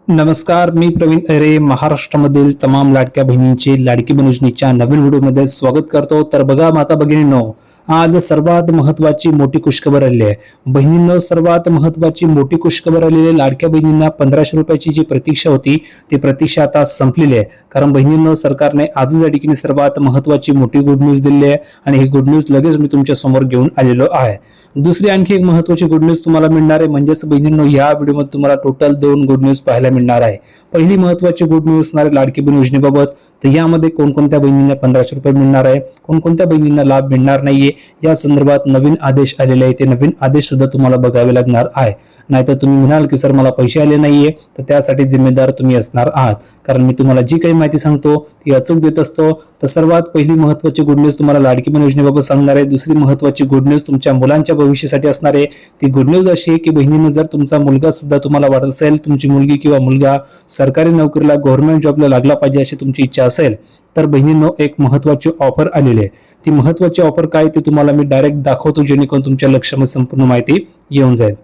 नमस्कार, मी प्रवीण अरे महाराष्ट्रामधील तमाम लाडक्या बहिणींचे लाडकी बहीण योजनेच्या नवीन व्हिडिओमध्ये स्वागत करतो. तर बघा माता भगिनींनो, आज सर्वात महत्वाची मोठी खुशखबर आली आहे. बहिणींनो, सर्वात महत्वाची मोठी खुशखबर आलेली आहे. लाडक्या बहिणींना 1500 रुपयाची जी प्रतीक्षा होती ती प्रतीक्षा आता संपलेली आहे. कारण बहिणींनो, सरकारने आजच या ठिकाणी सर्वात महत्वाची मोठी गुड न्यूज दिली आहे आणि ही गुड न्यूज लगेच मी तुमच्या समोर घेऊन आलेलो आहे. दुसरी आणखी एक महत्वाची गुड न्यूज तुम्हाला मिळणार आहे. म्हणजेच बहिणींनो, या व्हिडिओमध्ये तुम्हाला टोटल 2 गुड न्यूज पाहायला मिळणार आहे. पहिली महत्वाची गुड न्यूज असणार आहे लाडकी बहीण योजनेबाबत. तर यामध्ये कोणकोणत्या बहिणींना 1500 रुपये मिळणार आहे, कोणकोणत्या बहिणींना लाभ मिळणार नाहीये, या संदर्भात नवीन आदेश आलेले आहे. ते नवीन आदेश सुद्धा तुम्हाला बघावे लागणार आहे. नाहीतर तुम्ही म्हणाल की सर मला पैसे आले नाहीये, तर त्यासाठी जिम्मेदार तुम्ही असणार आहात. कारण मी तुम्हाला जी काही माहिती सांगतो ती अचूक देत असतो. तर सर्वात पहिली महत्वाची गुड न्यूज तुम्हाला लाडकी बहीण योजनेबाबत सांगणार आहे. दुसरी महत्वाची गुड न्यूज तुमच्या मुलांच्या भविष्यासाठी असणार आहे. ती गुड न्यूज अशी आहे की बहिणींनो, जर तुमचा मुलगा सुद्धा तुम्हाला वाटत असेल, तुमची मुलगी किंवा मुलगा सरकारी नोकरीला गव्हर्नमेंट जॉबला लागला पाहिजे अशी तुमची इच्छा असेल, तर बहिणींनो एक महत्वाची ऑफर आलेली आहे. ती महत्वाची ऑफर काय ते तुम्हाला मी डायरेक्ट दाखवतो, जेणेकरून तुमच्या लक्षामध्ये संपूर्ण माहिती येऊन जाईल.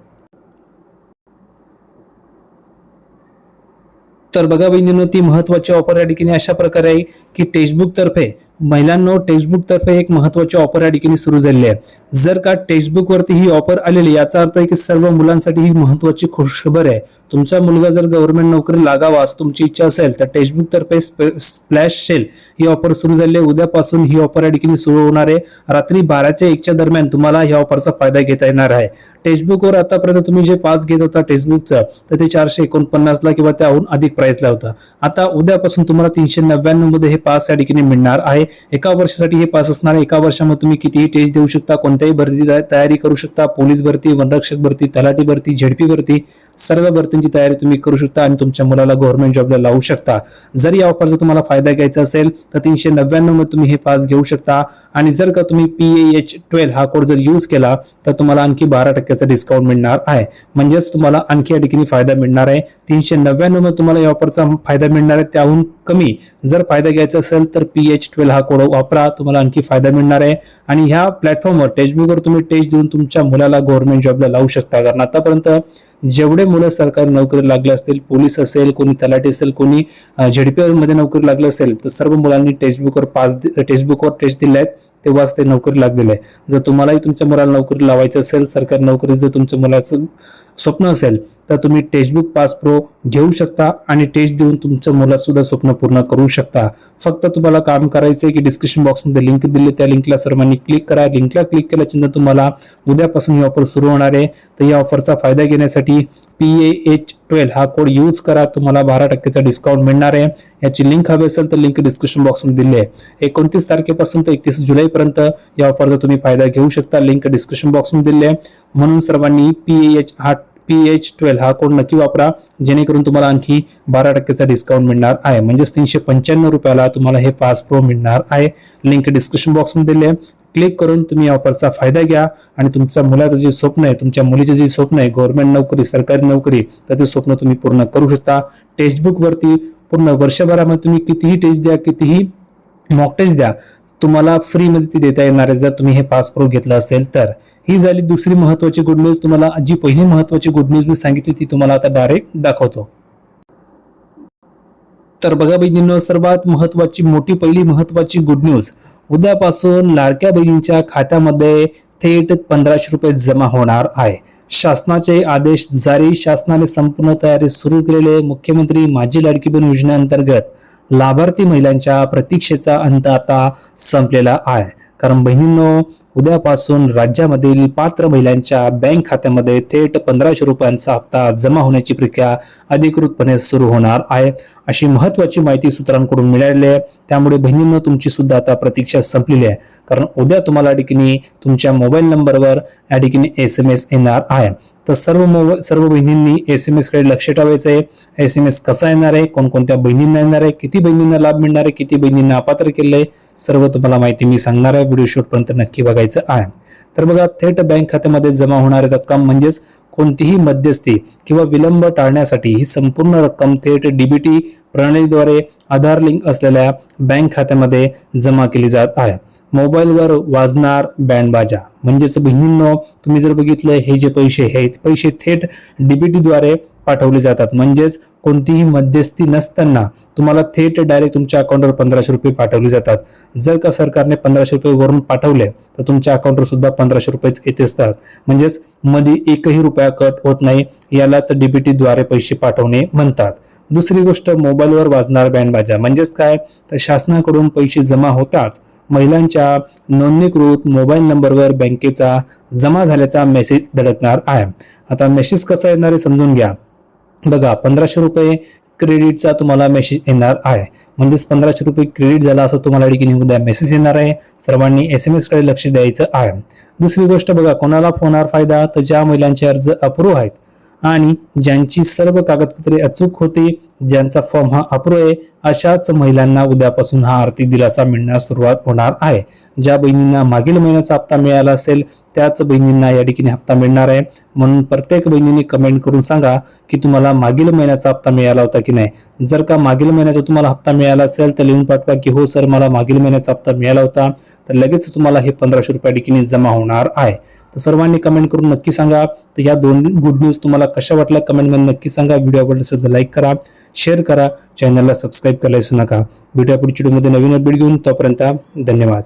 तर बघा बहिणींनो, ती महत्वाची ऑफर या ठिकाणी अशा प्रकारे आहे की टेक्स्टबुक तर्फे महिलांनो टेक्स्टबुक तर्फे एक महत्वाची ऑफर या ठिकाणी सुरू झालेली आहे. जर का टेक्स्टबुक वरती ही ऑफर आलेली, याचा अर्थ आहे की सर्व मुलांसाठी ही महत्वाची खुशखबर आहे. तुमचा मुलगा जर गव्हर्नमेंट नोकरी लागावा असं तुमची इच्छा असेल, तर टेक्स्टबुक तर्फे स्प्लॅश सेल ही ऑफर सुरू झाली आहे. उद्यापासून ही ऑफर या ठिकाणी सुरू होणार आहे. रात्री 12 च्या 1 च्या दरम्यान तुम्हाला या ऑफरचा फायदा घेता येणार आहे. टेक्स्टबुकवर आतापर्यंत तुम्ही जे पास घेत होता टेक्स्टबुकचं, तर ते 449 ला किंवा त्याहून अधिक प्राइसला होतं. आता उद्यापासून तुम्हाला 399 मध्ये हे पास या ठिकाणी मिळणार आहे. एका वर्षासाठी हे पास असणार आहे. एका वर्षामध्ये तुम्ही कितीही टेस्ट देऊ शकता, कोणत्याही भरतीची तयारी करू शकता. पोलीस भरती, वनरक्षक भरती, तलाठी भरती, झेडपी भरती, सर्व भरतींची तयारी तुम्ही करू शकता आणि तुमच्या मुलाला गव्हर्नमेंट जॉबला लावू शकता. जर या ऑफरचा तुम्हाला फायदा घ्यायचा असेल तर 399 मध्ये तुम्ही हे पास घेऊ शकता. आणि जर का तुम्ही PAH12 हा कोड जर यूज केला तर तुम्हाला आणखी 12% डिस्काउंट मिळणार आहे. म्हणजेच तुम्हाला आणखी या ठिकाणी फायदा मिळणार आहे. 399 मध्ये तुम्हाला या ऑफरचा फायदा मिळणार आहे. त्याहून कमी जर फायदा घ्यायचा असेल तर PH12 हा कोड वापरा, तुम्हाला आणखी फायदा मिळणार आहे. आणि ह्या प्लॅटफॉर्मवर टेक्स्टबुकवर तुम्ही टेस्ट देऊन तुमच्या मुलाला गव्हर्नमेंट जॉबला लावू शकता. कारण आतापर्यंत जेवढे मुलं सरकारी नोकरी लागले असतील, पोलीस असेल, कोणी तलाठी असेल, कोणी झेडपी मध्ये नोकरी लागली असेल, तर सर्व मुलांनी टेक्स्टबुकवर टेस्ट दिले आहेत, तेव्हाच ते नोकरी लागलेले आहे. जर तुम्हालाही तुमच्या मुलाला नोकरी लावायचं असेल, सरकारी नोकरी जर तुमच्या मुलाचं स्वप्न असेल, तर तुम्ही टेक्स्टबुक पास प्रो घेऊ शकता आणि टेस्ट देऊन तुमच्या मुलाचं सुद्धा स्वप्न पूर्ण करू शकता. फक्त तुम्हाला काम करायचं आहे की डिस्क्रिप्शन बॉक्समध्ये लिंक दिली, त्या लिंकला सर्वांनी क्लिक करा. लिंकला क्लिक केल्यानंतर तुम्हाला उद्यापासून ही ऑफर सुरू होणार आहे. तर या ऑफरचा फायदा घेण्यासाठी PAH12 हा कोड यूज करा, तुम्हाला 12% डिस्काउंट मिळणार आहे. याची लिंक हवी असेल तर लिंक डिस्क्रिप्शन बॉक्समध्ये दिली आहे. 29 तारखेपासून तर 31 जुलैपर्यंत या ऑफरचा तुम्ही फायदा घेऊ शकता. लिंक डिस्क्रिप्शन बॉक्समध्ये दिली आहे. म्हणून सर्वांनी PH12 हा कोड नक्की वापरा, जेणेकरून तुम्हाला आणखी 12% डिस्काउंट मिळणार आहे. म्हणजेच 395 रुपयाला तुम्हाला हे पास प्रो मिळणार आहे. लिंक डिस्क्रिप्शन बॉक्समध्ये दिली आहे. क्लिक करून तुम्ही ऑफरचा फायदा घ्या आणि तुमच्या मुलाचं जे स्वप्न आहे, तुमच्या मुलीचे जे स्वप्न आहे गव्हर्नमेंट नोकरी, सरकारी नोकरी, तर ते स्वप्न तुम्ही पूर्ण करू शकता. टेक्स्टबुक वरती पूर्ण वर्षभरामध्ये तुम्ही कितीही टेस्ट द्या, कितीही मॉक टेस्ट द्या, तुम्हाला फ्री मध्ये ती देता येणार आहे जर तुम्ही हे पास प्रो घेतलं असेल तर. ही झाली दुसरी महत्वाची गुड न्यूज. तुम्हाला जी पहिली महत्वाची गुड न्यूज मी सांगितली ती तुम्हाला आता डायरेक्ट दाखवतो. तर बघा बहिणींनो, सर्वात महत्वाची पहिली महत्वाची गुड न्यूज, उद्यापासून लाडक्या बहिणींच्या खात्यामध्ये थेट 1500 रुपये जमा होणार आहे. शासनाचे आदेश जारी, शासनाने संपूर्ण तयारी सुरू केलेले. मुख्यमंत्री माझी लाडकी बहीण योजनेअंतर्गत लाभार्थी महिलांच्या प्रतीक्षेचा अंत आता संपलेला आहे. कारण बहिणींनो, उद्यापासून राज्यामधील पात्र महिलांच्या बँक खात्यामध्ये थेट 1500 रुपयांचा हप्ता जमा होण्याची प्रक्रिया अधिकृतपणे सुरू होणार आहे, अशी महत्वाची माहिती सूत्रांकडून मिळाली आहे. त्यामुळे बहिणींनो, तुमची सुद्धा आता प्रतीक्षा संपलेली आहे. कारण उद्या तुम्हाला या ठिकाणी तुमच्या मोबाईल नंबरवर या ठिकाणी SMS येणार आहे. तर सर्व बहिणींनी SMS कडे लक्ष ठेवायचं आहे. SMS कसा येणार आहे, कोणकोणत्या बहिणींना येणार आहे, किती बहिणींना लाभ मिळणार आहे, किती बहिणींना अपात्र केलंय, सर्व तुम्हाला माहिती मी सांगणार आहे. व्हिडिओ शेवटपर्यंत नक्की बघायचं आहे. तर बघा, थेट बँक खात्यामध्ये जमा होणारी रक्कम म्हणजेच कोणतीही मध्यस्थी किंवा विलंब टाळण्यासाठी ही संपूर्ण रक्कम थेट DBT प्रणालीद्वारे आधार लिंक असलेल्या बँक खात्यामध्ये जमा केली जात आहे. मोबाईलवर वाजणार बँड बाजा, म्हणजेच बहिणींनो, तुम्ही जर बघितलं हे जे पैसे आहेत, पैसे थेट DBT द्वारे पाठवले जातात. म्हणजेच कोणतीही मध्यस्थी नसताना तुम्हाला थेट डायरेक्ट तुमच्या अकाउंटवर 1500 रुपये पाठवले जातात. जर का सरकारने 1500 रुपये वरून पाठवले तर तुमच्या अकाउंटवर सुद्धा 1500 रुपयेच येत असतात. म्हणजेच मध्ये एकही रुपया कट होत नाही. यालाच डीबीटी द्वारे पैसे पाठवणे म्हणतात. दुसरी गोष्ट, मोबाईलवर वाजणार बँड बाजा. म्हणजेच काय, तर शासनाकडून पैसे जमा होताच महिलांच्या नोंदणीकृत मोबाईल नंबरवर बँकेचा जमा झाल्याचा मेसेज धडकणार आहे. आता मेसेज कसा येणार आहे समजून घ्या. बघा, 1500 रुपये क्रेडिटचा तुम्हाला मेसेज येणार आहे. म्हणजेच 1500 रुपये क्रेडिट झाला असं तुम्हाला ठिकाणी उद्या मेसेज येणार आहे. सर्वांनी SMS कडे लक्ष द्यायचं आहे. दुसरी गोष्ट बघा, कोणाला होणार फायदा, तर ज्या महिलांचे अर्ज अप्रूव्ह आहेत आणि ज्यांची सर्व कागदपत्रे अचूक होती, ज्यांचा फॉर्म हा अप्रूव्ह आहे, अशाच महिलांना उद्यापासून हा आर्थिक दिलासा मिळण्यास सुरुवात होणार आहे. ज्या बहिणींना मागील महिन्याचा हप्ता मिळाला असेल त्याच बहिणींना या ठिकाणी हप्ता मिळणार आहे. म्हणून प्रत्येक बहिणीने कमेंट करून सांगा की तुम्हाला मागील महिन्याचा हप्ता मिळाला होता की नाही. जर का मागील महिन्याचा तुम्हाला हप्ता मिळाला असेल तर लिहून पाठवा की हो सर, मला मागील महिन्याचा हप्ता मिळाला होता. तर लगेच तुम्हाला हे 1500 रुपये ठिकाणी जमा होणार आहे. तर सर्वांनी कमेंट करून नक्की सांगा. तर या दोन गुड न्यूज तुम्हाला कशा वाटल्या कमेंटमध्ये नक्की सांगा. व्हिडिओ आवडला असेल तर लाईक करा, शेअर करा, चॅनलला सबस्क्राईब करायला विसरू नका. भेटूया पुढच्या व्हिडिओमध्ये नवीन अपडेट घेऊन. तोपर्यंत धन्यवाद.